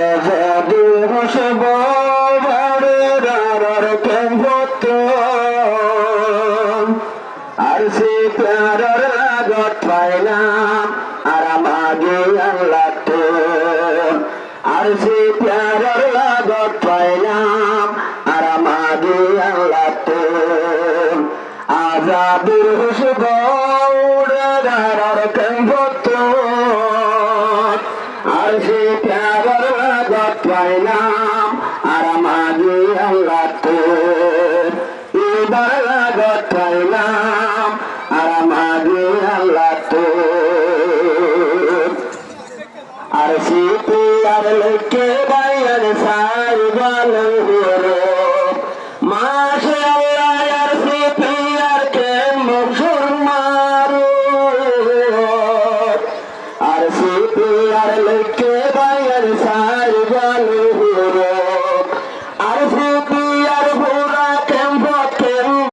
আজাদি হসব বাড়ার কেমত আর সে প্যারার লাগত পাইলাম আর আমাগে আল্লাহ তো আর সে প্যারার লাগত পাইলাম আর আমাগে আল্লাহ তো আজাদির হসব বাড়ার কেমত আর সে প্যারার লাগত পাইলাম আর আমাগে আল্লাহ তো এবার লাগত পাইলাম আর আমাগে আল্লাহ তো আর সে প্যার লেকে বাইর সাই ভালো হলো মাসে আল্লাহ আর সে প্যার কে মশুর মারো আর সে প্যার লেকে বাইর সাই ভালো